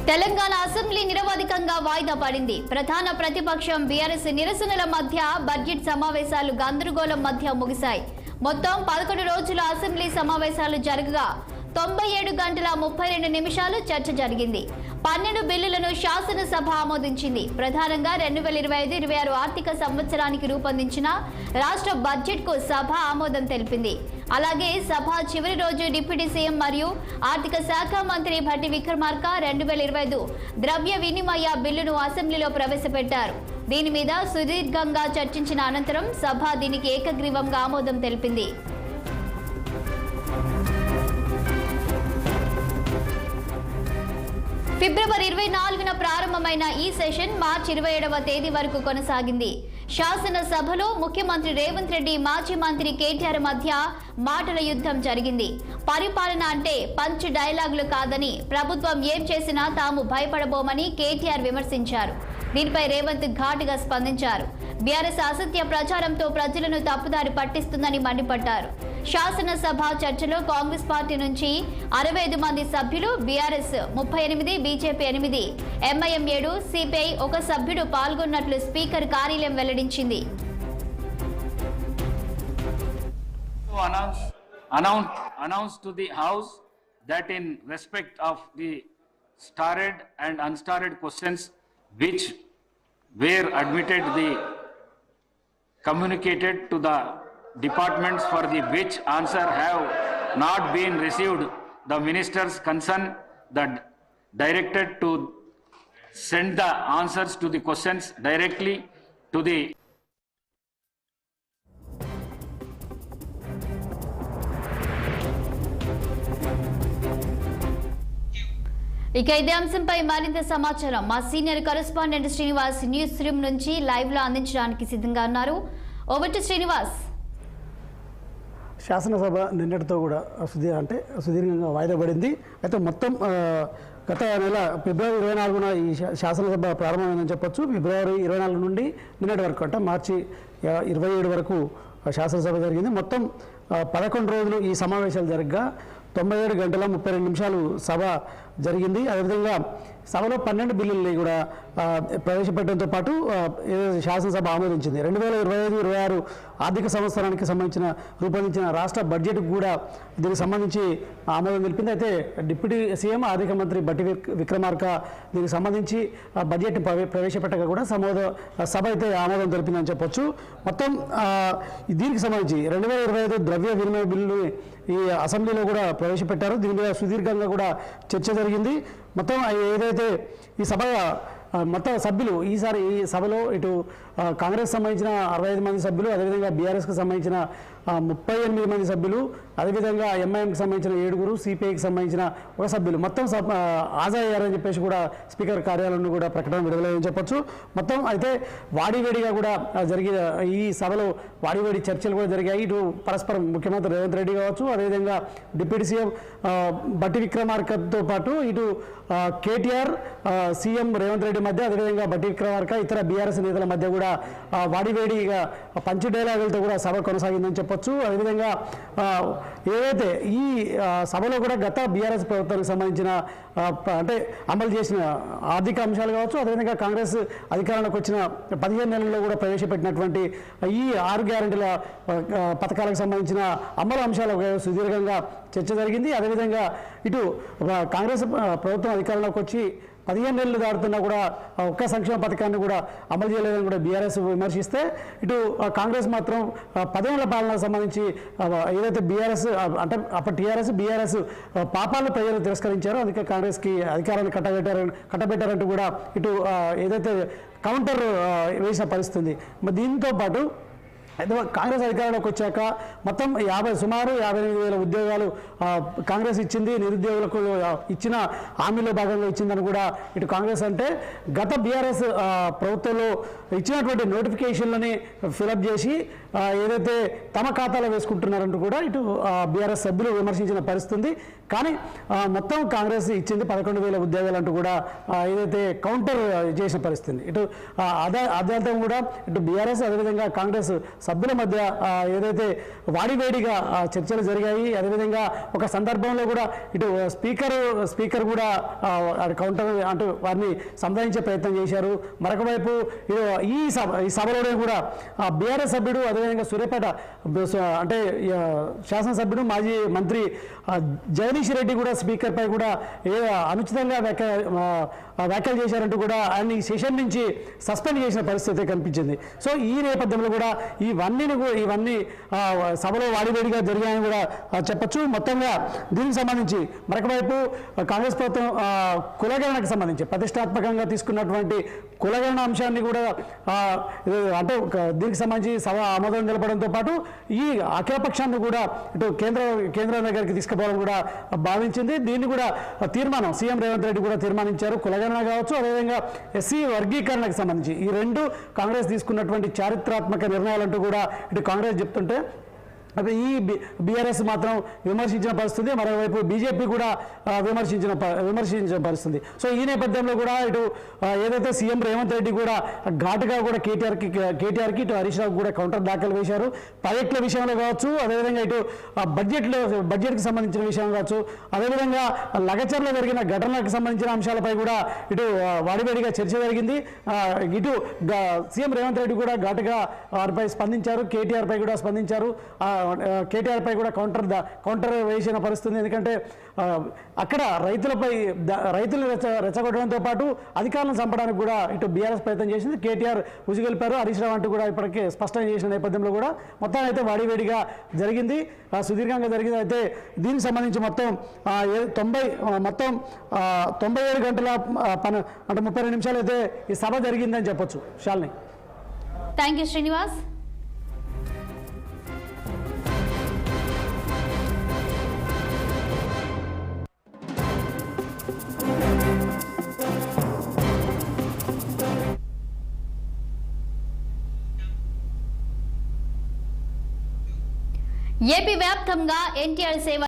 Telangana assembly నిరవధికంగా వాయిదా పడింది. ప్రధాన ప్రతిపక్షం బీఆర్ఎస్ నిరసనల మధ్య బడ్జెట్ సమావేశాలు గందరగోళం మధ్య ముగిశాయి. మొత్తం 11 రోజుల అసెంబ్లీ సమావేశాలు జరగగా 97 గంటల 32 నిమిషాలు చర్చ జరిగింది. 12 బిల్లులను శాసనసభ ఆమోదించింది. ప్రధానంగా 2025-26 ఆర్థిక సంవత్సరానికి రూపొందించిన రాష్ట్ర బడ్జెట్ కు సభ ఆమోదం తెలిపింది. అలాగే సభ చివరి రోజు డిప్యూటీ సీఎం మరియు ఆర్థిక శాఖ మంత్రి భట్టి విక్రమార్క 2025 ద్రవ్య వినిమయ బిల్లును అసెంబ్లీలో ప్రవేశపెట్టారు. దీని మీద సుదీర్ఘంగా చర్చించిన అనంతరం సభ దీనికి ఏకగ్రీవంగా ఆమోదం తెలిపింది. ఫిబ్రవరి 24న ప్రారంభమైన ఈ సెషన్ మార్చి 27వ తేదీ వరకు కొనసాగింది. శాసనసభలో ముఖ్యమంత్రి రేవంత్ రెడ్డి, మాజీ మంత్రి కేటీఆర్ మధ్య మాటల యుద్ధం జరిగింది. పరిపాలన అంటే పంచ్ డైలాగులు కాదని, ప్రభుత్వం ఏం చేసినా తాము భయపడబోమని కేటీఆర్ విమర్శించారు. దీనిపై రేవంత్ ఘాటుగా స్పందించారు. బీఆర్ఎస్ అసత్య ప్రచారంతో ప్రజలను తప్పుదారి పట్టిస్తుందని మండిపడ్డారు. శాసనసభ చర్చలో కాంగ్రెస్ పార్టీ నుంచి 65 మంది సభ్యులు, బీఆర్ఎస్ 38, బీజేపీ 8, ఎంఐఎం 7, సిపిఐ 1 సభ్యుడు పాల్గొన్నట్లు స్పీకర్ కార్యాలయం వెల్లడించింది. Announce to the House that in respect of the starred and unstarred questions which were admitted, the communicated to the departments for the which answer have not been received, the ministers concerned that directed to send the answers to the questions directly to the ఇక ఇదే అంశంపై మరింత సమాచారం మా senior correspondent Srinivas news room నుంచి live లో అందించడానికి సిద్ధంగా ఉన్నారు. Over to Srinivas. శాసనసభ నిన్నటితో కూడా సుదీర్ఘంగా వాయిదా పడింది. అయితే మొత్తం గత నెల ఫిబ్రవరి 24న ఈ శాసనసభ ప్రారంభమైందని చెప్పొచ్చు. ఫిబ్రవరి 24 నుండి నిన్నటి వరకు అంటే మార్చి 27 వరకు శాసనసభ జరిగింది. మొత్తం 11 రోజులు ఈ సమావేశాలు జరగగా 97 గంటల 32 నిమిషాలు సభ జరిగింది. అదేవిధంగా సభలో 12 బిల్లుల్ని కూడా ప్రవేశపెట్టడంతో పాటు శాసనసభ ఆమోదించింది. 2025-26 ఆర్థిక సంవత్సరానికి సంబంధించిన రూపొందించిన రాష్ట్ర బడ్జెట్ కూడా దీనికి సంబంధించి ఆమోదం తెలిపింది. అయితే డిప్యూటీ సీఎం ఆర్థిక మంత్రి భట్టి విక్రమార్క దీనికి సంబంధించి బడ్జెట్ ప్రవేశపెట్టగా కూడా సభ అయితే ఆమోదం తెలిపిందని చెప్పొచ్చు. మొత్తం దీనికి సంబంధించి 2025 ద్రవ్య వినిమయ బిల్లు ఈ అసెంబ్లీలో కూడా ప్రవేశపెట్టారు. దీని మీద సుదీర్ఘంగా కూడా చర్చ జరిగింది. మొత్తం ఏదైతే ఈ సభ మొత్తం సభ్యులు ఈసారి ఈ సభలో ఇటు కాంగ్రెస్ సంబంధించిన 65 మంది సభ్యులు, అదేవిధంగా బీఆర్ఎస్కి సంబంధించిన 38 మంది సభ్యులు, అదేవిధంగా ఎంఐఎంకి సంబంధించిన 7, సిపిఐకి సంబంధించిన 1 సభ్యులు మొత్తం హాజరయ్యారని చెప్పేసి కూడా స్పీకర్ కార్యాలయం కూడా ప్రకటన విడుదలయ్యని చెప్పొచ్చు. మొత్తం అయితే వాడివేడిగా కూడా జరిగిన ఈ సభలో వాడివేడి చర్చలు కూడా జరిగాయి. ఇటు పరస్పరం ముఖ్యమంత్రి రేవంత్ రెడ్డి కావచ్చు, అదేవిధంగా డిప్యూటీ సీఎం భట్టి విక్రమార్కతో పాటు ఇటు కేటీఆర్, సీఎం రేవంత్ రెడ్డి మధ్య, అదేవిధంగా భట్టి విక్రమార్క ఇతర బీఆర్ఎస్ నేతల మధ్య కూడా వాడివేడిగా పంచ్ డైలాగులతో కూడా సభ కొనసాగిందని చెప్పొచ్చు. అదేవిధంగా ఏదైతే ఈ సభలో కూడా గత బీఆర్ఎస్ ప్రభుత్వానికి సంబంధించిన అంటే అమలు చేసిన ఆర్థిక అంశాలు కావచ్చు, అదేవిధంగా కాంగ్రెస్ అధికారంలోకి వచ్చిన 15 నెలల్లో కూడా ప్రవేశపెట్టినటువంటి ఈ 6 గ్యారెంటీల పథకాలకు సంబంధించిన అమలు అంశాలకు సుదీర్ఘంగా చర్చ జరిగింది. అదేవిధంగా ఇటు కాంగ్రెస్ ప్రభుత్వం అధికారంలోకి వచ్చి 15 నెలలు దాటుతున్నా కూడా ఒక్క సంక్షేమ పథకాన్ని కూడా అమలు చేయలేదని కూడా బీఆర్ఎస్ విమర్శిస్తే, ఇటు కాంగ్రెస్ మాత్రం 10 ఏళ్ల పాలనకు సంబంధించి ఏదైతే బీఆర్ఎస్ అంటే అప్పుడు టీఆర్ఎస్ బీఆర్ఎస్ పాపాలను ప్రజలు తిరస్కరించారో అందుకే కాంగ్రెస్కి అధికారాన్ని కట్టబెట్టారంటూ కూడా ఇటు ఏదైతే కౌంటర్ వేసిన పరిస్థితి. మరి దీంతో పాటు కాంగ్రెస్ అధికారంలోకి వచ్చాక మొత్తం సుమారు 58,000 ఉద్యోగాలు కాంగ్రెస్ ఇచ్చింది. నిరుద్యోగులకు ఇచ్చిన హామీలో భాగంగా ఇచ్చిందని కూడా ఇటు కాంగ్రెస్ అంటే గత బీఆర్ఎస్ ప్రభుత్వంలో ఇచ్చినటువంటి నోటిఫికేషన్లని ఫిలప్ చేసి ఏదైతే తమ ఖాతాలో వేసుకుంటున్నారంటూ కూడా ఇటు బీఆర్ఎస్ సభ్యులు విమర్శించిన పరిస్థితి. కానీ మొత్తం కాంగ్రెస్ ఇచ్చింది 11,000 ఉద్యోగాలు అంటూ కూడా ఏదైతే కౌంటర్ చేసిన పరిస్థితి. ఇటు అదాలతం కూడా ఇటు బీఆర్ఎస్ అదేవిధంగా కాంగ్రెస్ సభ్యుల మధ్య ఏదైతే వాడివేడిగా చర్చలు జరిగాయి. అదేవిధంగా ఒక సందర్భంలో కూడా ఇటు స్పీకర్ కూడా కౌంటర్ అంటూ వారిని సంధానించే ప్రయత్నం చేశారు. మరొక వైపు ఈ సభలోనే కూడా బీఆర్ఎస్ సభ్యుడు అదేవిధంగా సూర్యాపేట అంటే శాసనసభ్యుడు మాజీ మంత్రి జగదీష్ రెడ్డి కూడా స్పీకర్ పై కూడా అనుచితంగా వ్యాఖ్యలు చేశారంటూ కూడా ఆయన ఈ సెషన్ నుంచి సస్పెండ్ చేసిన పరిస్థితి కనిపించింది. సో ఈ నేపథ్యంలో కూడా ఇవన్నీ సభలో వాడివేడిగా జరిగాయని కూడా చెప్పచ్చు. మొత్తంగా దీనికి సంబంధించి మరొక వైపు కాంగ్రెస్ ప్రభుత్వం కులగణనకు సంబంధించి ప్రతిష్టాత్మకంగా తీసుకున్నటువంటి కులగణన అంశాన్ని కూడా అంటే దీనికి సంబంధించి సభ ఆమోదం తెలపడంతో పాటు ఈ అఖిలపక్షాన్ని కూడా ఇటు కేంద్రం దగ్గరికి తీసుకుపోవడం కూడా భావించింది. దీన్ని కూడా తీర్మానం సీఎం రేవంత్ రెడ్డి కూడా తీర్మానించారు. కులగణన కావచ్చు, అదేవిధంగా ఎస్సీ వర్గీకరణకు సంబంధించి ఈ రెండు కాంగ్రెస్ తీసుకున్నటువంటి చారిత్రాత్మక నిర్ణయాలంటూ కూడా ఇటు కాంగ్రెస్ చెప్తుంటే అయితే ఈ బీఆర్ఎస్ మాత్రం విమర్శించిన పరిస్థితి, మరోవైపు బీజేపీ కూడా విమర్శించిన పరిస్థితి. సో ఈ నేపథ్యంలో కూడా ఇటు ఏదైతే సీఎం రేవంత్ రెడ్డి కూడా ఘాటుగా కూడా కేటీఆర్కి ఇటు హరీష్ రావు కూడా కౌంటర్ దాఖలు వేశారు. ప్రాజెక్టుల విషయంలో కావచ్చు, అదేవిధంగా ఇటు బడ్జెట్కి సంబంధించిన విషయం కావచ్చు, అదేవిధంగా లగచర్లో జరిగిన ఘటనలకు సంబంధించిన అంశాలపై కూడా ఇటు వాడివేడిగా చర్చ జరిగింది. ఇటు సీఎం రేవంత్ రెడ్డి కూడా ఘాటుగా వారిపై స్పందించారు, కేటీఆర్ పై కూడా స్పందించారు. కేటీఆర్ పై కూడా కౌంటర్ వేసిన పరిస్థితి. ఎందుకంటే అక్కడ రైతులు రెచ్చగొట్టడంతో పాటు అధికారులను చంపడానికి కూడా ఇటు బీఆర్ఎస్ ప్రయత్నం చేసింది. కేటీఆర్ ఉసిగొల్పారు, హరీష్ రావు అంటూ కూడా ఇప్పటికే స్పష్టం చేసిన నేపథ్యంలో కూడా మొత్తం అయితే వాడివేడిగా జరిగింది, సుదీర్ఘంగా జరిగింది. అయితే దీనికి సంబంధించి మొత్తం 97 గంటల అంటే 32 నిమిషాలు అయితే ఈ సభ జరిగిందని చెప్పొచ్చు. Shalini. Thank you Srinivas. AP వ్యాప్తంగా ఎన్టీఆర్ సేవ